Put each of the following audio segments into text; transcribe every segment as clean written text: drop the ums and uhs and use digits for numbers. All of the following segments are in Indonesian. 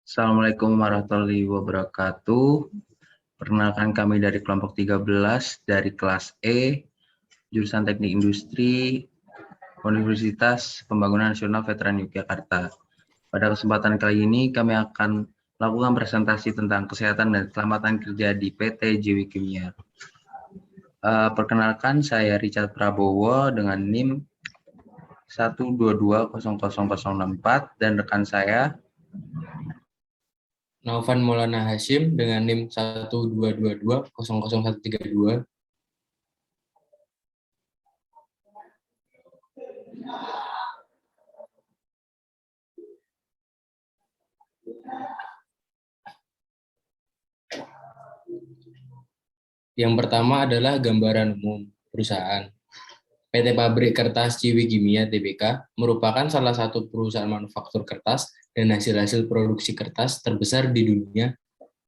Assalamualaikum warahmatullahi wabarakatuh. Perkenalkan kami dari kelompok 13 dari kelas E, jurusan Teknik Industri, Universitas Pembangunan Nasional Veteran Yogyakarta. Pada kesempatan kali ini kami akan melakukan presentasi tentang kesehatan dan keselamatan kerja di PT Jiwi Kimia. Perkenalkan, saya Richard Prabowo dengan NIM 1220004 dan rekan saya Naufan Maulana Hashim dengan NIM 122200132. Yang pertama adalah gambaran umum perusahaan. PT Pabrik Kertas Jiwi Kimia Tbk merupakan salah satu perusahaan manufaktur kertas dan hasil-hasil produksi kertas terbesar di dunia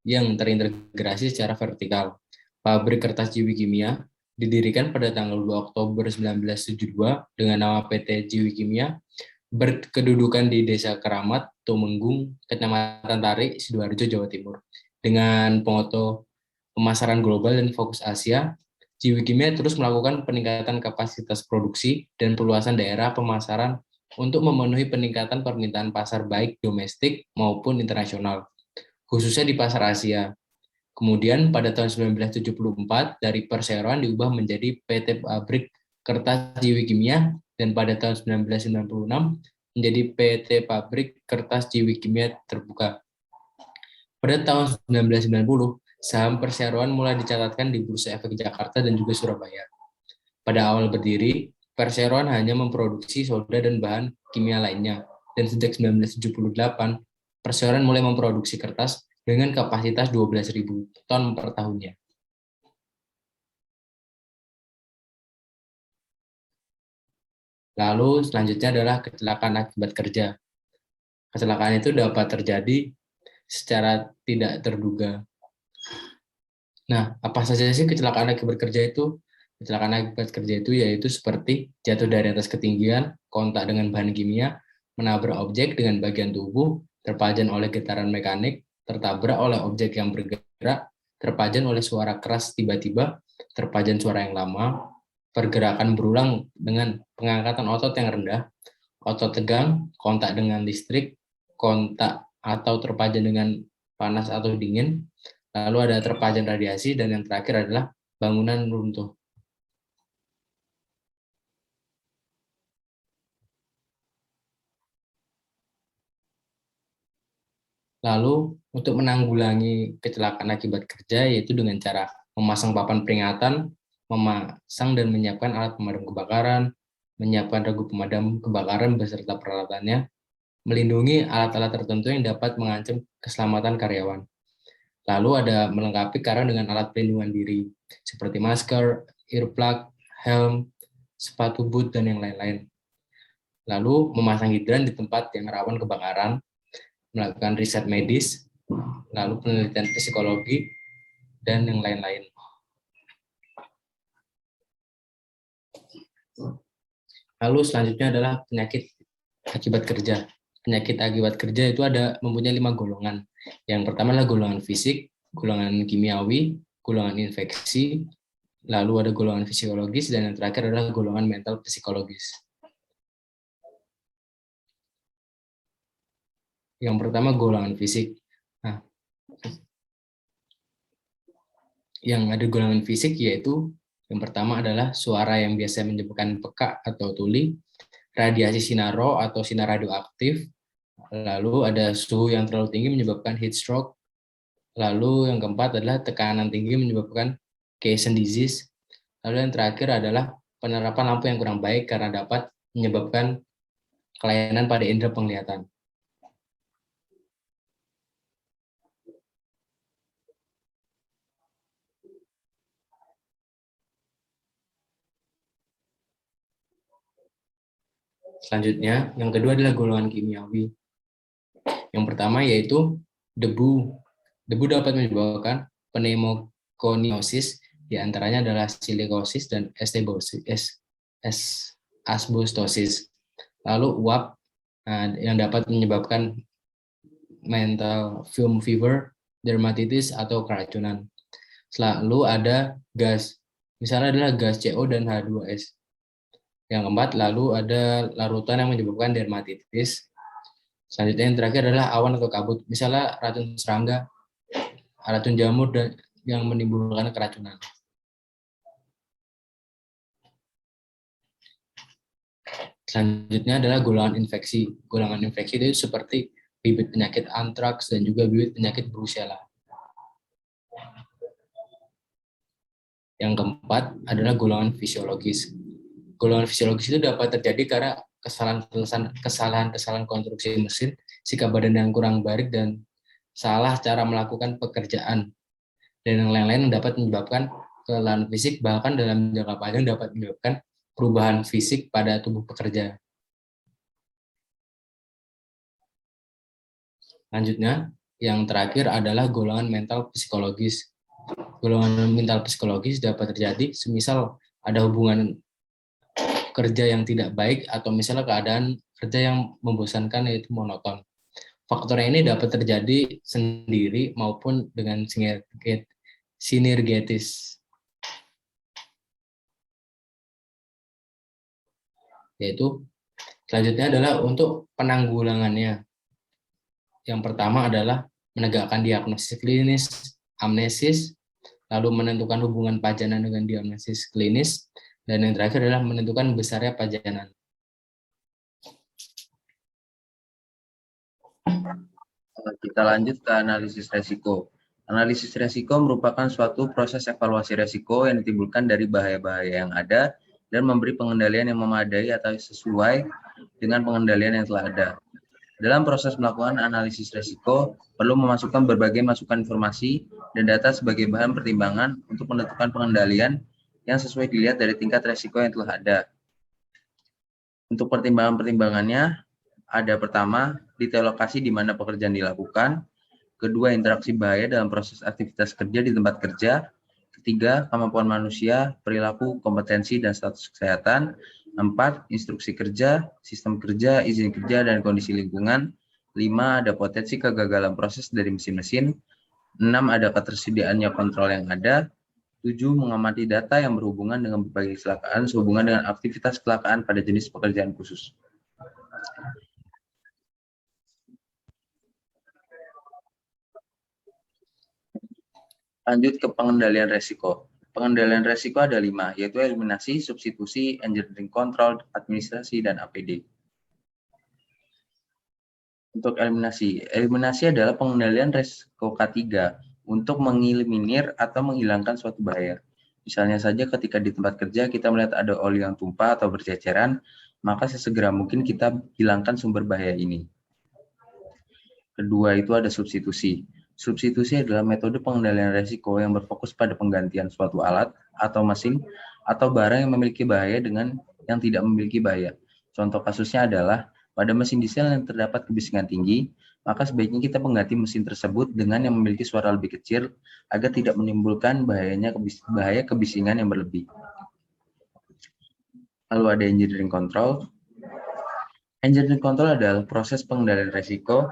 yang terintegrasi secara vertikal. Pabrik Kertas Jiwi Kimia didirikan pada tanggal 2 Oktober 1972 dengan nama PT Jiwi Kimia, berkedudukan di Desa Keramat, Tumenggung, Kecamatan Tarik, Sidoarjo, Jawa Timur. Dengan moto pemasaran global dan fokus Asia, Jiwi Kimia terus melakukan peningkatan kapasitas produksi dan perluasan daerah pemasaran untuk memenuhi peningkatan permintaan pasar baik domestik maupun internasional, khususnya di pasar Asia. Kemudian pada tahun 1974 dari perseroan diubah menjadi PT Pabrik Kertas Jiwi Kimia dan pada tahun 1996 menjadi PT Pabrik Kertas Jiwi Kimia Terbuka. Pada tahun 1990, saham perseroan mulai dicatatkan di Bursa Efek Jakarta dan juga Surabaya. Pada awal berdiri, perseroan hanya memproduksi soda dan bahan kimia lainnya, dan sejak 1978, perseroan mulai memproduksi kertas dengan kapasitas 12.000 ton per tahunnya. Lalu selanjutnya adalah kecelakaan akibat kerja. Kecelakaan itu dapat terjadi secara tidak terduga. Nah, apa saja sih kecelakaan akibat kerja itu? Kecelakaan akibat kerja itu yaitu seperti jatuh dari atas ketinggian, kontak dengan bahan kimia, menabrak objek dengan bagian tubuh, terpajan oleh getaran mekanik, tertabrak oleh objek yang bergerak, terpajan oleh suara keras tiba-tiba, terpajan suara yang lama, pergerakan berulang dengan pengangkatan otot yang rendah, otot tegang, kontak dengan listrik, kontak atau terpajan dengan panas atau dingin, lalu ada terpajan radiasi, dan yang terakhir adalah bangunan runtuh. Lalu untuk menanggulangi kecelakaan akibat kerja yaitu dengan cara memasang papan peringatan, memasang dan menyiapkan alat pemadam kebakaran, menyiapkan regu pemadam kebakaran beserta peralatannya, melindungi alat-alat tertentu yang dapat mengancam keselamatan karyawan. Lalu ada melengkapi karyawan dengan alat pelindungan diri seperti masker, earplug, helm, sepatu boot, dan yang lain-lain. Lalu memasang hidran di tempat yang rawan kebakaran, melakukan riset medis, lalu penelitian psikologi, dan yang lain-lain. Lalu selanjutnya adalah penyakit akibat kerja. Penyakit akibat kerja itu mempunyai 5 golongan. Yang pertama adalah golongan fisik, golongan kimiawi, golongan infeksi, lalu ada golongan fisiologis, dan yang terakhir adalah golongan mental psikologis. Yang pertama golongan fisik. Nah, yang ada golongan fisik yaitu yang pertama adalah suara yang biasa menyebabkan pekak atau tuli, radiasi sinar raw atau sinar radioaktif, lalu ada suhu yang terlalu tinggi menyebabkan heat stroke, lalu yang keempat adalah tekanan tinggi menyebabkan Cason disease, lalu yang terakhir adalah penerapan lampu yang kurang baik karena dapat menyebabkan kelainan pada indera penglihatan. Selanjutnya, yang kedua adalah golongan kimiawi. Yang pertama yaitu debu. Debu dapat menyebabkan pneumokoniosis, diantaranya adalah silikosis dan asbestosis. Lalu uap yang dapat menyebabkan mental film fever, dermatitis, atau keracunan. Lalu ada gas, misalnya adalah gas CO dan H2S. Yang keempat, lalu ada larutan yang menyebabkan dermatitis. Selanjutnya yang terakhir adalah awan atau kabut, misalnya racun serangga, racun jamur, dan yang menimbulkan keracunan. Selanjutnya adalah golongan infeksi. Golongan infeksi itu seperti bibit penyakit antraks dan juga bibit penyakit Brucella. Yang keempat adalah golongan fisiologis. Golongan fisiologis itu dapat terjadi karena kesalahan konstruksi mesin, sikap badan yang kurang baik, dan salah cara melakukan pekerjaan. Dan yang lain-lain yang dapat menyebabkan kelelahan fisik, bahkan dalam jangka panjang dapat menyebabkan perubahan fisik pada tubuh pekerja. Selanjutnya, yang terakhir adalah golongan mental psikologis. Golongan mental psikologis dapat terjadi semisal ada hubungan kerja yang tidak baik atau misalnya keadaan kerja yang membosankan yaitu monoton. Faktor ini dapat terjadi sendiri maupun dengan sinergetis. Yaitu selanjutnya adalah untuk penanggulangannya. Yang pertama adalah menegakkan diagnosis klinis, amnesis, lalu menentukan hubungan pajanan dengan diagnosis klinis, dan yang terakhir adalah menentukan besarnya pajanan. Kita lanjut ke analisis resiko. Analisis resiko merupakan suatu proses evaluasi resiko yang ditimbulkan dari bahaya-bahaya yang ada dan memberi pengendalian yang memadai atau sesuai dengan pengendalian yang telah ada. Dalam proses melakukan analisis resiko, perlu memasukkan berbagai masukan informasi dan data sebagai bahan pertimbangan untuk menentukan pengendalian yang sesuai dilihat dari tingkat resiko yang telah ada. Untuk pertimbangan-pertimbangannya, ada pertama, detail lokasi di mana pekerjaan dilakukan. Kedua, interaksi bahaya dalam proses aktivitas kerja di tempat kerja. Ketiga, kemampuan manusia, perilaku, kompetensi, dan status kesehatan. 4, instruksi kerja, sistem kerja, izin kerja, dan kondisi lingkungan. 5, ada potensi kegagalan proses dari mesin-mesin. 6, ada ketersediaannya kontrol yang ada. 7, mengamati data yang berhubungan dengan berbagai kecelakaan sehubungan dengan aktivitas kecelakaan pada jenis pekerjaan khusus. Lanjut ke pengendalian resiko. Pengendalian resiko ada 5, yaitu eliminasi, substitusi, engineering control, administrasi, dan APD. Untuk eliminasi adalah pengendalian resiko K3 untuk mengeliminir atau menghilangkan suatu bahaya. Misalnya saja ketika di tempat kerja kita melihat ada oli yang tumpah atau berceceran, maka sesegera mungkin kita hilangkan sumber bahaya ini. Kedua itu ada substitusi. Substitusi adalah metode pengendalian resiko yang berfokus pada penggantian suatu alat atau mesin atau barang yang memiliki bahaya dengan yang tidak memiliki bahaya. Contoh kasusnya adalah pada mesin diesel yang terdapat kebisingan tinggi, maka sebaiknya kita mengganti mesin tersebut dengan yang memiliki suara lebih kecil agar tidak menimbulkan bahaya kebisingan yang berlebih. Lalu ada engineering control. Engineering control adalah proses pengendalian resiko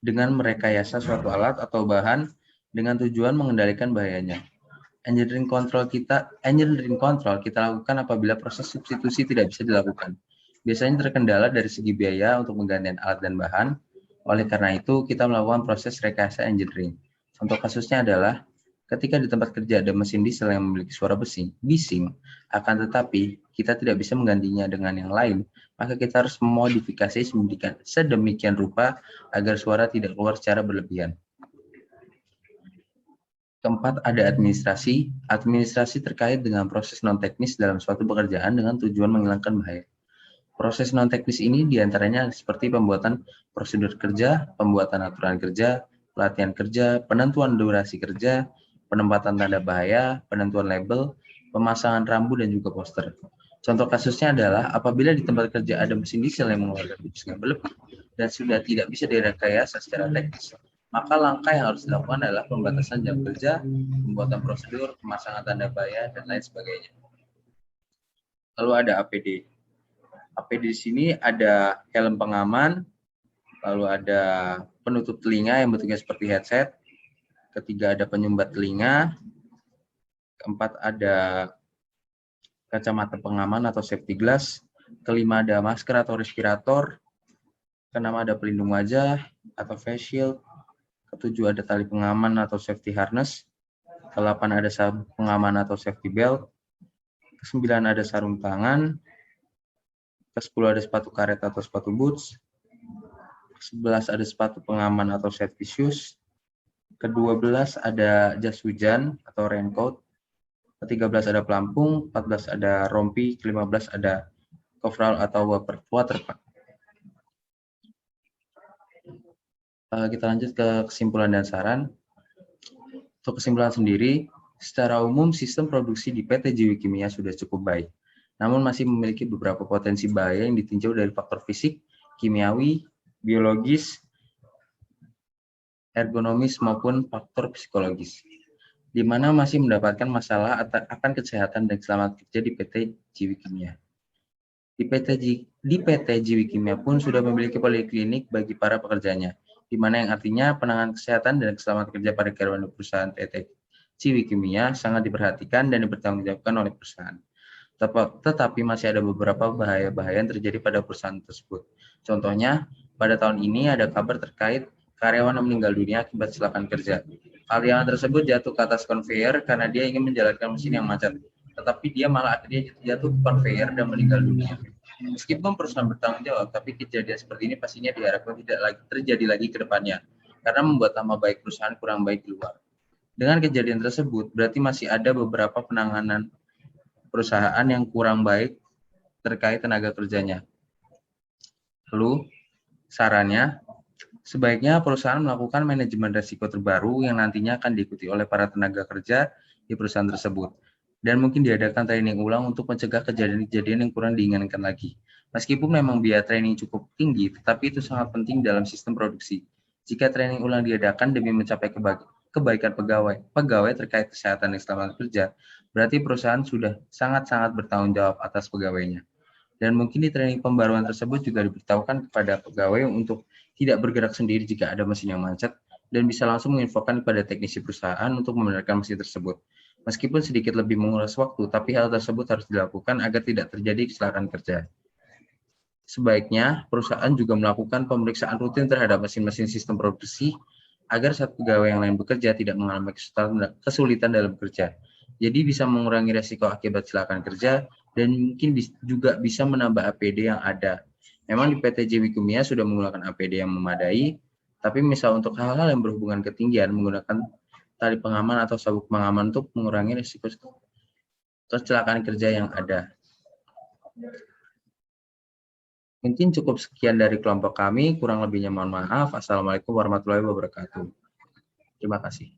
dengan merekayasa suatu alat atau bahan dengan tujuan mengendalikan bahayanya. Engineering control kita lakukan apabila proses substitusi tidak bisa dilakukan. Biasanya terkendala dari segi biaya untuk penggantian alat dan bahan. Oleh karena itu, kita melakukan proses rekayasa engineering. Contoh kasusnya adalah ketika di tempat kerja ada mesin diesel yang memiliki suara bising, akan tetapi kita tidak bisa menggantinya dengan yang lain, maka kita harus memodifikasi sedemikian rupa agar suara tidak keluar secara berlebihan. Keempat, ada administrasi. Administrasi terkait dengan proses non-teknis dalam suatu pekerjaan dengan tujuan menghilangkan bahaya. Proses non-teknis ini diantaranya seperti pembuatan prosedur kerja, pembuatan aturan kerja, pelatihan kerja, penentuan durasi kerja, penempatan tanda bahaya, penentuan label, pemasangan rambu, dan juga poster. Contoh kasusnya adalah apabila di tempat kerja ada mesin diesel yang mengeluarkan kebisingan berlebih dan sudah tidak bisa direkayasa secara teknis, maka langkah yang harus dilakukan adalah pembatasan jam kerja, pembuatan prosedur, pemasangan tanda bahaya, dan lain sebagainya. Lalu ada APD. APD di sini ada helm pengaman, Lalu ada penutup telinga yang bentuknya seperti headset. Ketiga ada penyumbat telinga. Keempat ada kacamata pengaman atau safety glass. Kelima ada masker atau respirator. Keenam ada pelindung wajah atau face shield. Ketujuh ada tali pengaman atau safety harness. Kedelapan ada sabuk pengaman atau safety belt. Kesembilan ada sarung tangan. Ke-10 ada sepatu karet atau sepatu boots. Ke-11 ada sepatu pengaman atau safety shoes. Ke-12 ada jas hujan atau raincoat. Ke-13 ada pelampung. 14 ada rompi. Ke-15 ada coverall atau waterpack. Kita lanjut ke kesimpulan dan saran. Untuk kesimpulan sendiri, secara umum sistem produksi di PT Jiwi Kimia sudah cukup baik. Namun masih memiliki beberapa potensi bahaya yang ditinjau dari faktor fisik, kimiawi, biologis, ergonomis maupun faktor psikologis, di mana masih mendapatkan masalah akan kesehatan dan keselamatan kerja di PT Jiwi Kimia. Di PT Jiwi Kimia pun sudah memiliki poliklinik bagi para pekerjanya, di mana yang artinya penanganan kesehatan dan keselamatan kerja pada karyawan perusahaan PT Jiwi Kimia sangat diperhatikan dan dipertanggungjawabkan oleh perusahaan. Tetapi masih ada beberapa bahaya-bahaya yang terjadi pada perusahaan tersebut. Contohnya, pada tahun ini ada kabar terkait karyawan yang meninggal dunia akibat kecelakaan kerja. Karyawan tersebut jatuh ke atas konveyor karena dia ingin menjalankan mesin yang macet, tetapi dia malah akhirnya jatuh ke konveyor dan meninggal dunia. Meskipun perusahaan bertanggung jawab, tapi kejadian seperti ini pastinya diharapkan tidak lagi terjadi lagi ke depannya, karena membuat nama baik perusahaan kurang baik di luar. Dengan kejadian tersebut, berarti masih ada beberapa penanganan perusahaan yang kurang baik terkait tenaga kerjanya. Lalu, sarannya, sebaiknya perusahaan melakukan manajemen risiko terbaru yang nantinya akan diikuti oleh para tenaga kerja di perusahaan tersebut. Dan mungkin diadakan training ulang untuk mencegah kejadian-kejadian yang kurang diinginkan lagi. Meskipun memang biaya training cukup tinggi, tetapi itu sangat penting dalam sistem produksi. Jika training ulang diadakan demi mencapai kebaikan pegawai terkait kesehatan dan keselamatan kerja, berarti perusahaan sudah sangat-sangat bertanggung jawab atas pegawainya. Dan mungkin di training pembaruan tersebut juga diberitahukan kepada pegawai untuk tidak bergerak sendiri jika ada mesin yang macet, dan bisa langsung menginfokan kepada teknisi perusahaan untuk membenarkan mesin tersebut. Meskipun sedikit lebih menguras waktu, tapi hal tersebut harus dilakukan agar tidak terjadi kecelakaan kerja. Sebaiknya, perusahaan juga melakukan pemeriksaan rutin terhadap mesin-mesin sistem produksi agar saat pegawai yang lain bekerja tidak mengalami kesulitan dalam bekerja. Jadi bisa mengurangi resiko akibat kecelakaan kerja dan mungkin juga bisa menambah APD yang ada. Memang di PT Jiwi Kimia sudah menggunakan APD yang memadai, tapi misal untuk hal-hal yang berhubungan ketinggian menggunakan tali pengaman atau sabuk pengaman untuk mengurangi resiko kecelakaan kerja yang ada. Mungkin cukup sekian dari kelompok kami, kurang lebihnya mohon maaf. Assalamualaikum warahmatullahi wabarakatuh. Terima kasih.